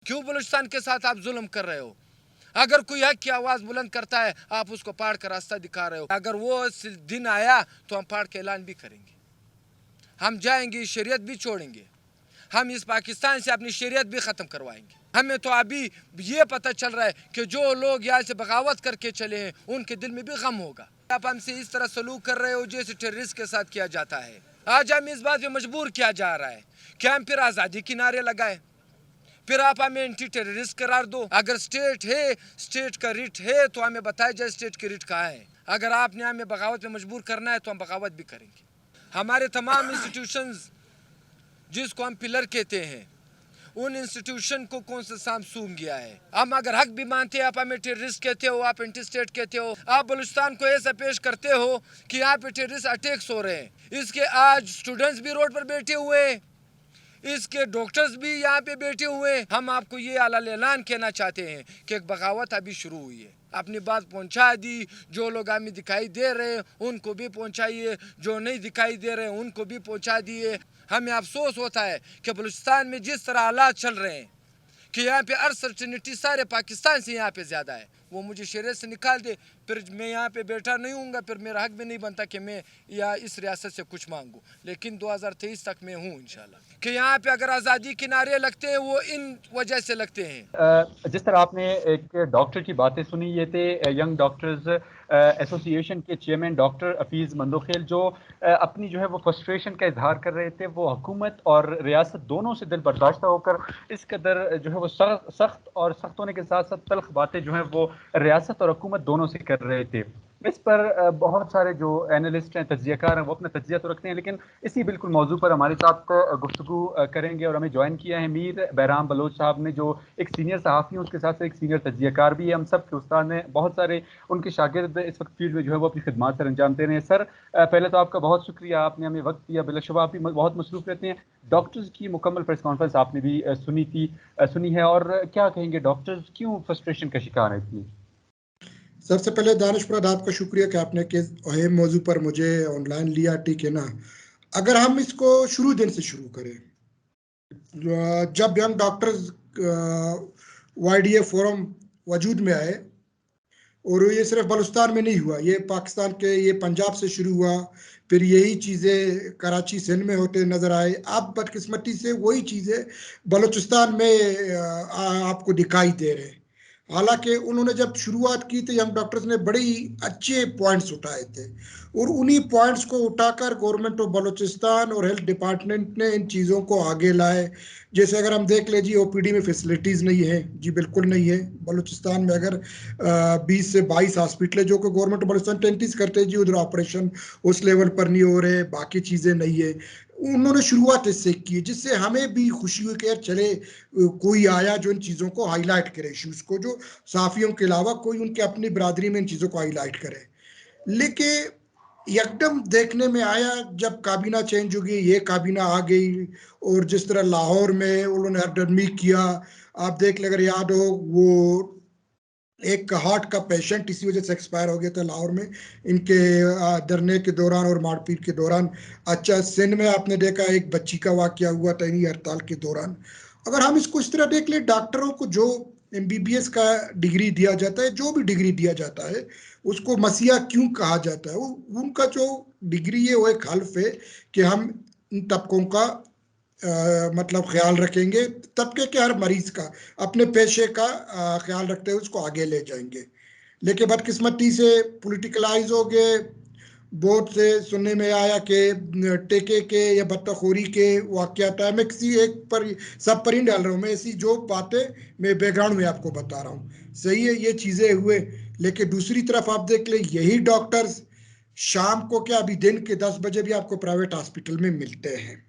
क्यों बलूचिस्तान के साथ आप जुल्म कर रहे हो? अगर कोई हक की आवाज़ बुलंद करता है, आप उसको फाड़ कर रास्ता दिखा रहे हो। अगर वो दिन आया तो हम फाड़ के ऐलान भी करेंगे, हम जाएंगे, शरीयत भी छोड़ेंगे, हम इस पाकिस्तान से अपनी शरीयत भी ख़त्म करवाएंगे। हमें तो अभी ये पता चल रहा है कि जो लोग यहाँ से बगावत करके चले हैं, उनके दिल में भी गम होगा। आप हमसे इस तरह सलूक कर रहे हो जैसे टेररिस्ट के साथ किया जाता है। आज हम इस बात पे मजबूर किया जा रहा है कि हम फिर आज़ादी के नारे लगाए, फिर आप हमें एंटी टेररिस्ट करार दो। अगर स्टेट है, स्टेट का रिट है, तो हमें बताया जाए स्टेट की रिट कहाँ है। अगर आपने हमें बगावत में मजबूर करना है तो हम बगावत भी करेंगे। हमारे तमाम इंस्टीट्यूशंस जिसको हम पिलर कहते हैं, उन इंस्टीट्यूशन को कौन सा सांप सूंघ गया है। हम अगर हक भी मानते हैं, आप हमें टेररिस्ट कहते हो, आप एंटी स्टेट कहते हो, आप बलूचिस्तान को ऐसा पेश करते हो कि यहाँ पे टेररिस्ट अटैक्स हो रहे हैं। इसके आज स्टूडेंट्स भी रोड पर बैठे हुए हैं, इसके डॉक्टर्स भी यहाँ पे बैठे हुए हैं। हम आपको ये आला ऐलान कहना चाहते हैं कि एक बगावत अभी शुरू हुई है। अपनी बात पहुंचा दी, जो लोग हमें दिखाई दे रहे हैं उनको भी पहुंचाइए, जो नहीं दिखाई दे रहे हैं उनको भी पहुंचा दिए। हमें अफसोस होता है कि बलूचिस्तान में जिस तरह हालात चल रहे हैं कि यहाँ पे अनसर्टेनिटी सारे पाकिस्तान से यहाँ पे ज़्यादा है, वो मुझे शरीयत से निकाल दे, फिर मैं यहाँ पे बैठा नहीं हूँगा, फिर मेरा हक भी नहीं बनता कि मैं या इस रियासत से कुछ मांगूँ। लेकिन 2023 तक मैं हूँ इंशाल्लाह कि यहाँ पे अगर आज़ादी के नारे लगते हैं वो इन वजह से लगते हैं। जिस तरह आपने एक डॉक्टर की बातें सुनी, ये थे यंग डॉक्टर्स एसोसिएशन के चेयरमैन डॉक्टर हफीज़ मंदोखेल, जो अपनी जो है वो फ्रस्ट्रेशन का इजहार कर रहे थे। वो हुकूमत और रियासत दोनों से दिल बर्दाश्त होकर इस कदर जो है वो सख्त और सख्त होने के साथ साथ तल्ख बातें जो है वो रियासत और हुकूमत दोनों से कर रहे थे। इस पर बहुत सारे जो एनालिस्ट हैं, तज्जियाकार हैं, वो अपना तज्जिया तो रखते हैं, लेकिन इसी बिल्कुल मौजू पर हमारे साथ गुफ्तगू करेंगे। और हमें ज्वाइन किया है मीर बहराम बलोच साहब ने, जो एक सीनियर सहाफ़ी हैं, उसके साथ एक सीनियर तज्जियाकार भी है, हम सब के उस्ताद हैं। बहुत सारे उनके शागिर्द इस वक्त फील्ड में जो है वो अपनी खिदमात सर अंजाम दे रहे हैं। सर, पहले तो आपका बहुत शुक्रिया, आपने हमें वक्त दिया। बिलाशुबा आप भी बहुत मसरूफ रहते हैं। डॉक्टर्स की मुकम्मल प्रेस कॉन्फ्रेंस आपने भी सुनी है, और क्या कहेंगे, डॉक्टर्स क्यों फ्रस्ट्रेशन का शिकार है इतनी? सबसे पहले दानिशमुराद आपका शुक्रिया कि आपने के अहम मौजू पर मुझे ऑनलाइन लिया। ठीक है ना, अगर हम इसको शुरू दिन से शुरू करें, जब यंग डॉक्टर्स YDA फोरम वजूद में आए, और ये सिर्फ बलूचिस्तान में नहीं हुआ, ये पाकिस्तान के, ये पंजाब से शुरू हुआ, फिर यही चीज़ें कराची सिंध में होते नज़र आए। अब बदकिस्मती से वही चीज़ें बलूचिस्तान में आपको दिखाई दे रहे हैं। हालांकि उन्होंने जब शुरुआत की तो यंग डॉक्टर्स ने बड़े अच्छे पॉइंट्स उठाए थे, और उन्हीं पॉइंट्स को उठाकर गवर्नमेंट ऑफ बलूचिस्तान और हेल्थ डिपार्टमेंट ने इन चीज़ों को आगे लाए। जैसे अगर हम देख ले जी, OPD में फैसिलिटीज़ नहीं है जी, बिल्कुल नहीं है। बलूचिस्तान में अगर 20 से 22 हॉस्पिटल जो कि गवर्नमेंट बलूचिस्तान 33 करते हैं जी, उधर ऑपरेशन उस लेवल पर नहीं हो रहे, बाकी चीज़ें नहीं है। उन्होंने शुरुआत इससे की, जिससे हमें भी खुशी हुई कि यार चले कोई आया जो इन चीज़ों को हाईलाइट करे, इश्यूज को, जो साफियों के अलावा कोई उनके अपनी बरादरी में इन चीज़ों को हाईलाइट करे। लेकिन एकदम देखने में आया जब काबीना चेंज हो गई, ये काबीना आ गई, और जिस तरह लाहौर में उन्होंने हरदर्मी किया, आप देख ले, अगर याद हो, वो एक हार्ट का पेशेंट इसी वजह से एक्सपायर हो गया था लाहौर में, इनके धरने के दौरान और मारपीट के दौरान। अच्छा, सिंध में आपने देखा एक बच्ची का वाकया हुआ था इन्हीं हड़ताल के दौरान। अगर हम इसको इस तरह देख ले, डॉक्टरों को जो MBBS का डिग्री दिया जाता है, जो भी डिग्री दिया जाता है, उसको मसीहा क्यों कहा जाता है? उनका जो डिग्री है वो एक हल्फ है कि हम इन तबकों का मतलब ख्याल रखेंगे, तबके के हर मरीज का, अपने पेशे का ख्याल रखते हुए उसको आगे ले जाएंगे। लेकिन बदकिस्मती से पॉलिटिकलाइज हो गए। बहुत से सुनने में आया कि टेके के या बत्ताखोरी के वाकयात है। मैं किसी एक पर सब पर ही डाल रहा हूँ, मैं ऐसी जो बातें मैं बैकग्राउंड में आपको बता रहा हूँ, सही है, ये चीज़ें हुए। लेकिन दूसरी तरफ आप देख ले, यही डॉक्टर्स शाम को क्या, अभी दिन के 10 बजे भी आपको प्राइवेट हॉस्पिटल में मिलते हैं।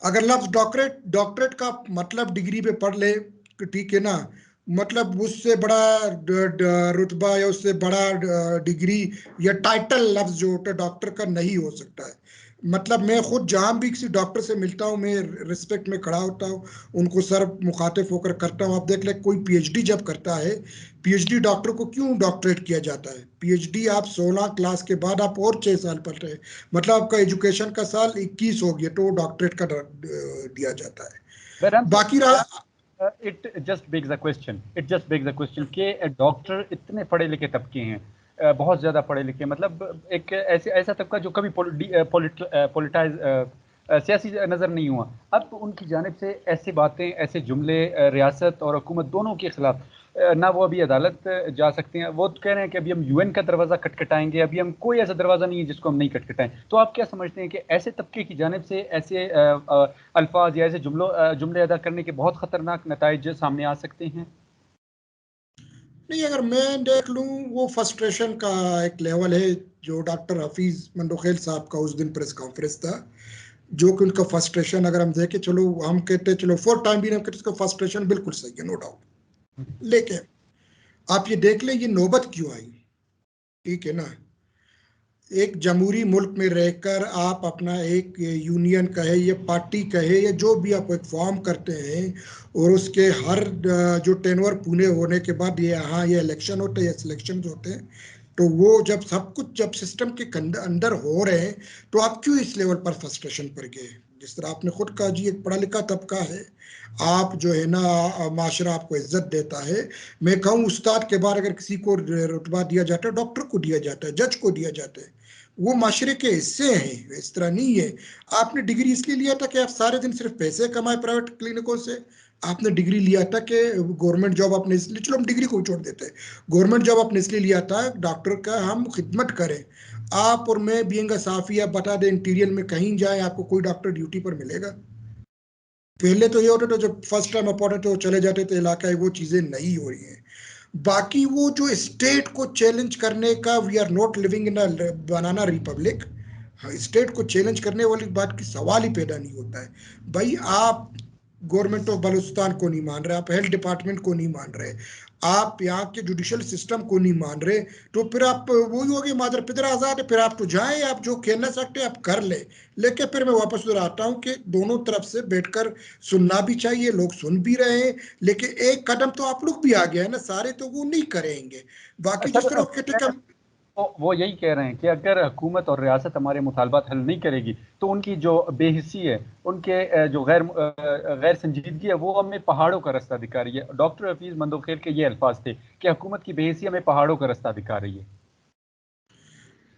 अगर लफ्ज डॉक्टरेट का मतलब डिग्री पे पढ़ ले, ठीक है ना, मतलब उससे बड़ा रुतबा या उससे बड़ा डिग्री या टाइटल लफ्ज जो होता है डॉक्टर का नहीं हो सकता है। मतलब मैं खुद जहाँ भी किसी डॉक्टर से मिलता हूँ, मैं रिस्पेक्ट में खड़ा होता हूँ, उनको सर मुखातिब होकर करता हूँ। आप देख ले, कोई PhD जब करता है, PhD डॉक्टर को क्यों डॉक्टरेट किया जाता है? PhD आप 16 क्लास के बाद आप और 6 साल पढ़ रहे हैं, मतलब आपका एजुकेशन का साल 21 हो गया, तो डॉक्टरेट का दिया जाता है। बहरहाम बाकी रहा, it just bags the question कि डॉक्टर इतने पढ़े लिखे तबके हैं, बहुत ज़्यादा पढ़े लिखे, मतलब एक ऐसा तबका जो कभी पॉलिटाइज सियासी नज़र नहीं हुआ, अब उनकी जानिब से ऐसी बातें, ऐसे जुमले रियासत और हुकूमत दोनों के खिलाफ, ना वो अभी अदालत जा सकते हैं, वो तो कह रहे हैं कि अभी हम यूएन का दरवाज़ा खटखटाएंगे, अभी हम कोई ऐसा दरवाज़ा नहीं है जिसको हम नहीं खटखटाएं। तो आप क्या समझते हैं कि ऐसे तबके की जानिब से ऐसे अल्फाज या ऐसे जुमले अदा करने के बहुत ख़तरनाक नताइज सामने आ सकते हैं? नहीं, अगर मैं देख लूं, वो फ्रस्ट्रेशन का एक लेवल है जो डॉक्टर हफीज मंडोखेल साहब का उस दिन प्रेस कॉन्फ्रेंस था, जो कि उनका फ्रस्ट्रेशन अगर हम देखें, चलो हम कहते चलो फॉर टाइम भी हम कहते उसका फ्रस्ट्रेशन बिल्कुल सही है, नो डाउट। लेकिन आप ये देख ले, ये नौबत क्यों आई? ठीक है ना, एक जमहूरी मुल्क में रहकर आप अपना एक यूनियन कहे या पार्टी कहे या जो भी आप एक फॉर्म करते हैं, और उसके हर जो टेनवर पूरे होने के बाद ये हाँ ये इलेक्शन होते हैं या सिलेक्शन होते हैं, तो वो जब सब कुछ जब सिस्टम के अंदर हो रहे हैं, तो आप क्यों इस लेवल पर फ्रस्ट्रेशन पर गए? जिस तरह आपने खुद कहा जी, एक पढ़ा लिखा तबका है, आप जो है ना माशरा आपको इज्जत देता है। मैं कहूँ उस्ताद के बाद अगर किसी को रुतबा दिया जाता है, डॉक्टर को दिया जाता है, जज को दिया जाता है, वो माशरे के हिस्से हैं, इस तरह नहीं है। आपने डिग्री इसलिए लिया था कि आप सारे दिन सिर्फ पैसे कमाए प्राइवेट क्लिनिकों से? आपने डिग्री लिया था कि गवर्नमेंट जॉब आपने इसलिए, चलो हम डिग्री को छोड़ देते हैं, गवर्नमेंट जॉब आपने इसलिए लिया था डॉक्टर का हम खिदमत करें। आप और मैं बीइंग अ साफी, आप बता दें इंटीरियर में कहीं जाए आपको कोई डॉक्टर ड्यूटी पर मिलेगा? पहले तो ये होता था जब फर्स्ट टाइम अपॉइंटेड थे वो चले जाते थे इलाका, वो चीजें नहीं हो रही हैं। बाकी वो जो स्टेट को चैलेंज करने का, we are not living in a banana republic, state को चैलेंज करने वाली बात की सवाल ही पैदा नहीं होता है। भाई आप गवर्नमेंट ऑफ बलूचिस्तान को नहीं मान रहे, आप हेल्थ डिपार्टमेंट को नहीं मान रहे, आप यहाँ के जुडिशियल सिस्टम को नहीं मान रहे, तो फिर आप वही होगी मादर पितर आजाद है, फिर आप तो जाएं, आप जो खेलना सकते आप कर ले। लेकिन फिर मैं वापस उधर आता हूँ कि दोनों तरफ से बैठकर सुनना भी चाहिए, लोग सुन भी रहे हैं, लेकिन एक कदम तो आप लोग भी आ गया है ना, सारे तो वो नहीं करेंगे। बाकी जिस तरह कहते सर, वो यही कह रहे हैं कि अगर हुकूमत और रियासत हमारे मुतालबात हल नहीं करेगी तो उनकी जो बेहिसी है, उनके जो गैर संजीदगी है, वो हमें पहाड़ों का रास्ता दिखा रही है। डॉक्टर हफीज मंदोखेल के ये अल्फाज थे कि हुकूमत की बेहिसी हमें पहाड़ों का रास्ता दिखा रही है।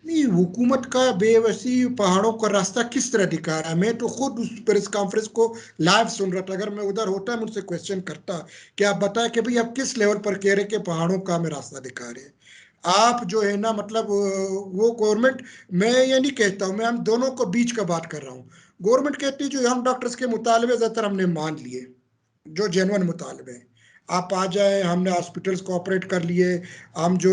नहीं, हुकूमत का बेवसी पहाड़ों का रास्ता किस तरह दिखा रहा है? मैं तो खुद उस प्रेस कॉन्फ्रेंस को लाइव सुन रहा था, अगर मैं उधर होता मुझसे क्वेश्चन करता कि आप बताएं कि भाई आप किस लेवल पर कह रहे कि पहाड़ों का हमें रास्ता दिखा रहे हैं। आप जो है ना मतलब वो गवर्नमेंट, मैं ये नहीं कहता हूँ, मैं हम दोनों को बीच का बात कर रहा हूँ। गवर्नमेंट कहती है जो हम डॉक्टर्स के मुतालबे ज्यादातर हमने मान लिए, जो जेन्युइन मुतालबे हैं, आप आ जाए, हमने हॉस्पिटल्स को ऑपरेट कर लिए, हम जो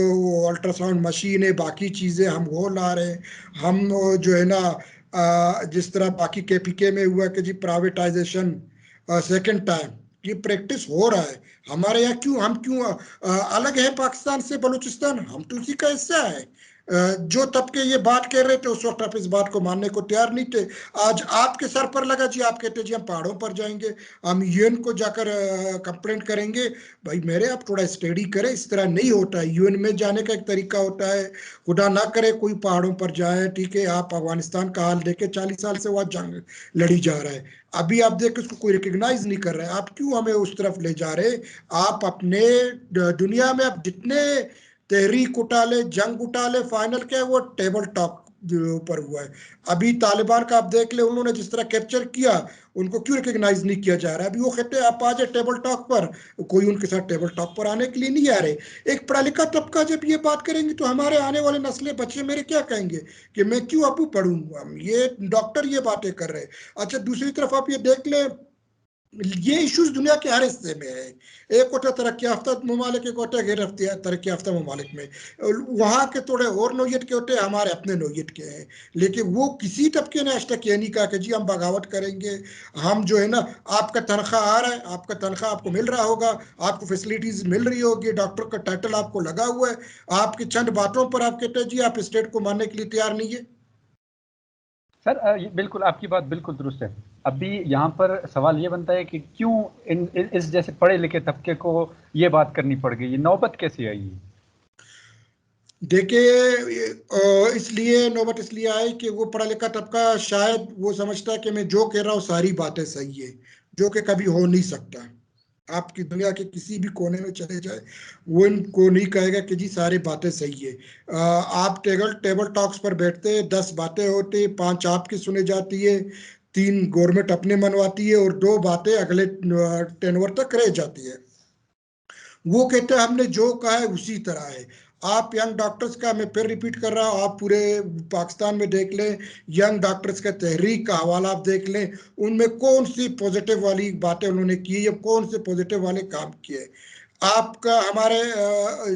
अल्ट्रासाउंड मशीन है बाकी चीज़ें हम वो ला रहे हैं, हम जो है ना जिस तरह बाकी केपीके में हुआ कि जी प्राइवेटाइजेशन सेकंड टाइम, ये प्रैक्टिस हो रहा है हमारे यहाँ। क्यों हम क्यों अलग है पाकिस्तान से बलूचिस्तान? हम तो उसी का हिस्सा है। जो तबके ये बात कह रहे थे उस वक्त आप इस बात को मानने को तैयार नहीं थे। आज आपके सर पर लगा जी, आप कहते जी हम पहाड़ों पर जाएंगे, हम यूएन को जाकर कंप्लेंट करेंगे। भाई मेरे आप थोड़ा स्टडी करें, इस तरह नहीं होता है। यूएन में जाने का एक तरीका होता है, खुदा ना करे कोई पहाड़ों पर जाए, ठीक है? आप अफगानिस्तान का हाल देखे, 40 साल से वहां जंग लड़ी जा रहा है, अभी आप देख उसको कोई रिकग्नाइज नहीं कर रहा है। आप क्यों हमें उस तरफ ले जा रहे? आप अपने दुनिया में आप जितने तहरीक उठा ले, जंग उठा ले, फाइनल क्या है वो टेबल टॉक ऊपर हुआ है। अभी तालिबान का आप देख ले, उन्होंने जिस तरह कैप्चर किया, उनको क्यों रिकग्नाइज नहीं किया जा रहा है? अभी वो कहते हैं आप आ जाए टेबल टॉक पर, कोई उनके साथ टेबल टॉक पर आने के लिए नहीं आ रहे। एक पढ़ा लिखा तबका जब ये बात करेंगे तो हमारे आने वाले नस्लें बच्चे मेरे क्या कहेंगे कि मैं क्यों अबू पढ़ूंगा? ये डॉक्टर ये बातें कर रहे हैं। अच्छा, दूसरी तरफ आप ये देख ले, ये इश्यूज दुनिया के हर हिस्से में है। एक होता तरक्की याफ्ता ममालिक, एक होता गैर तरक्की याफ्ता ममालिक में, वहाँ के थोड़े और नोयत के होते हैं, हमारे अपने नोयत के हैं। लेकिन वो किसी तबके ने आज तक ये नहीं कहा कि जी हम बगावत करेंगे, हम जो है ना, आपका तनख्वाह आ रहा है, आपका तनख्वाह आपको मिल रहा होगा, आपको फैसिलिटीज मिल रही होगी, डॉक्टर का टाइटल आपको लगा हुआ है, आपकी चंद बातों पर आप कहते हैं जी आप स्टेट को मानने के लिए तैयार नहीं है। सर, बिल्कुल आपकी बात बिल्कुल दुरुस्त है। अभी यहाँ पर सवाल ये बनता है कि क्यों इस जैसे पढ़े लिखे तबके को ये बात करनी पड़ गई, ये नौबत कैसे आई? देखिए इसलिए नौबत इसलिए आई कि वो पढ़ा लिखा तबका शायद वो समझता है कि मैं जो कह रहा हूँ सारी बातें सही है, जो कि कभी हो नहीं सकता। आपकी दुनिया के किसी भी कोने में चले जाए, वो इनको नहीं कहेगा कि जी सारी बातें सही है। आप टेबल टॉक्स पर बैठते हैं, 10 बातें होती, 5 आपकी सुनी जाती है, 3 गवर्नमेंट अपने मनवाती है और 2 बातें अगले टेनवर तक रह जाती है। वो कहते हैं हमने जो कहा है उसी तरह है। आप यंग डॉक्टर्स का, मैं फिर रिपीट कर रहा हूँ, आप पूरे पाकिस्तान में देख लें, यंग डॉक्टर्स का तहरीक का हवाला आप देख लें, उनमें कौन सी पॉजिटिव वाली बातें उन्होंने की या कौन से पॉजिटिव वाले काम किए। आपका हमारे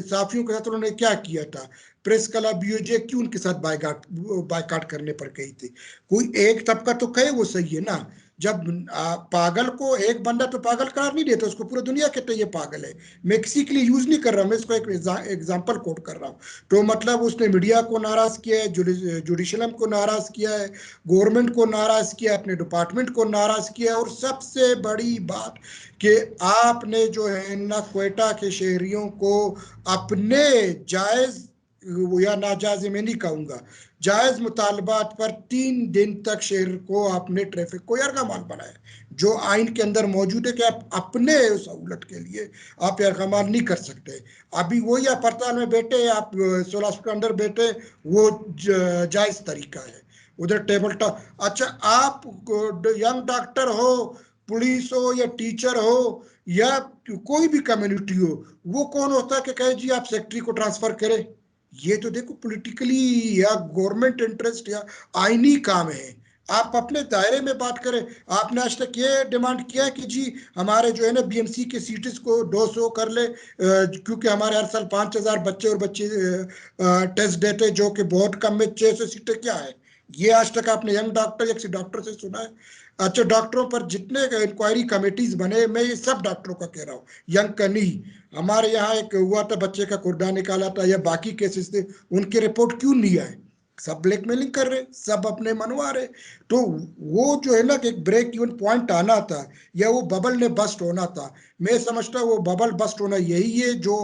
साथियों के साथ उन्होंने क्या किया था, प्रेस क्लब यूजे क्यों उनके साथ बायकाट करने पर गई थी। कोई एक तबका तो कहे वो सही है ना। जब पागल को एक बंदा तो पागल करार नहीं देता, उसको पूरी दुनिया कहते हैं ये पागल है। मैं किसी के लिए यूज नहीं कर रहा, मैं इसको एक एग्जाम्पल कोट कर रहा हूँ। तो मतलब उसने मीडिया को नाराज किया है, जुडिशलम को नाराज किया है, गवर्नमेंट को नाराज किया है, अपने डिपार्टमेंट को नाराज किया है, और सबसे बड़ी बात कि आपने जो है ना क्वेटा के शहरियों को अपने जायज या नाजायज में नहीं कहूंगा, जायज मुतालबात पर 3 दिन तक शहर को आपने ट्रैफिक को यरगमाल बनाया, जो आइन के अंदर मौजूद है कि आप अपने सहूलत के लिए आप यरगमाल नहीं कर सकते। अभी वही आप हड़ताल में बैठे, आप 16 के अंदर बैठे, वो जायज तरीका है। उधर टेबल टॉक, अच्छा आप यंग डॉक्टर हो, पुलिस हो या टीचर हो या कोई भी कम्युनिटी हो, वो कौन होता है कि कहे जी आप सेक्रेटरी को ट्रांसफर करें। ये तो देखो पॉलिटिकली या गवर्नमेंट इंटरेस्ट या आईनी काम है। आप अपने दायरे में बात करें। आपने आज तक ये डिमांड किया है कि जी हमारे जो है ना बीएमसी के सीट्स को 200 कर ले, क्योंकि हमारे हर साल 5000 बच्चे और बच्चे टेस्ट देते, जो कि बहुत कम में 600 सीटें क्या है। ये आज तक आपने यंग डॉक्टर या किसी डॉक्टर से सुना है? अच्छा, डॉक्टरों पर जितने इंक्वायरी कमेटीज बने, मैं ये सब डॉक्टरों का कह रहा हूँ, यंग का नहीं। हमारे यहाँ एक हुआ था, बच्चे का कुर्दा निकाला था, या बाकी केसेस थे, उनकी रिपोर्ट क्यों नहीं आए? सब ब्लैकमेलिंग कर रहे, सब अपने मनवा रहे। तो वो जो है ना कि एक ब्रेक इवन पॉइंट आना था, या वो बबल ने बस्ट होना था। मैं समझता हूँ वो बबल बस्ट होना यही है जो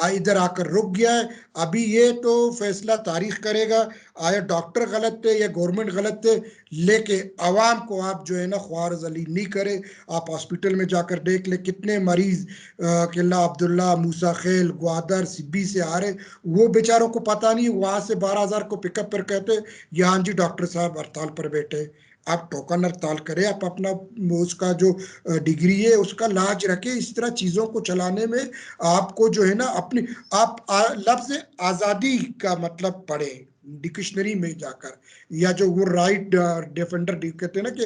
इधर आकर रुक गया है। अभी ये तो फैसला तारीख करेगा, आया डॉक्टर गलत थे या गवर्नमेंट गलत थे, लेके आवाम को आप जो है ना ख्वार जली नहीं करे। आप हॉस्पिटल में जाकर देख ले कितने मरीज किला अब्दुल्ला, मूसा खेल, ग्वादर, सिब्बी से आ रहे, वो बेचारों को पता नहीं, वहां से 12,000 को पिकअप पर कहते यहाँ जी डॉक्टर साहब हड़ताल पर बैठे। आप टोकन हड़ताल करें, आप अपना उसका जो डिग्री है उसका लाज रखें। इस तरह चीजों को चलाने में आपको जो है ना अपनी, आप लफ्ज आजादी का मतलब पढ़े डिक्शनरी में जाकर, या जो वो राइट डिफेंडर कहते हैं ना कि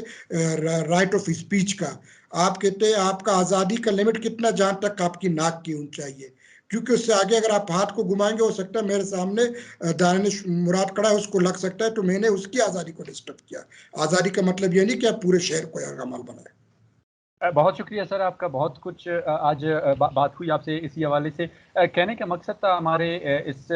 राइट ऑफ स्पीच का, आप कहते हैं आपका आजादी का लिमिट कितना, जहां तक आपकी नाक की ऊंचाई है, क्योंकि उससे आगे अगर आप हाथ को घुमाएंगे, हो सकता है मेरे सामने दानिश मुराद खड़ा है, उसको लग सकता है, तो मैंने उसकी आजादी को डिस्टर्ब किया। आजादी का मतलब ये नहीं कि आप पूरे शहर को यरगमाल बनाए। बहुत शुक्रिया सर आपका। बहुत कुछ आज बात हुई आपसे इसी हवाले से। कहने का मकसद था हमारे इस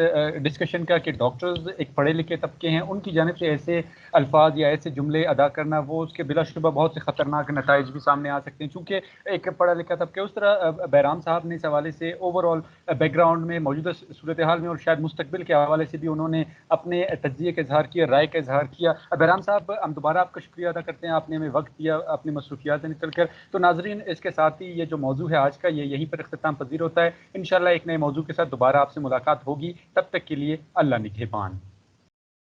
डिस्कशन का कि डॉक्टर्स एक पढ़े लिखे तबके हैं, उनकी जानिब से ऐसे अल्फाज या ऐसे जुमले अदा करना, वो उसके बिलाशुबा बहुत से ख़तरनाक नताइज भी सामने आ सकते हैं। चूँकि एक पढ़ा लिखा तबका, उस तरह बहराम साहब ने इस हवाले से ओवरऑल बैकग्राउंड में मौजूदा सूरत हाल में और शायद मुस्तकबिल के हवाले से भी उन्होंने अपने तज्जिए का इजहार किया, राय का इजहार किया। बहराम साहब, हम दोबारा आपका शुक्रिया अदा करते हैं, आपने हमें वक्त दिया अपनी मसरूफियात से निकल कर। तो नाजरीन, इसके साथ ही ये जो मौजू है आज का, ये यहीं पर इख्तिताम पजीर होता है। इंशाल्लाह एक नए मौजू के साथ दोबारा आपसे मुलाकात होगी। तब तक के लिए अल्लाह निगहबान।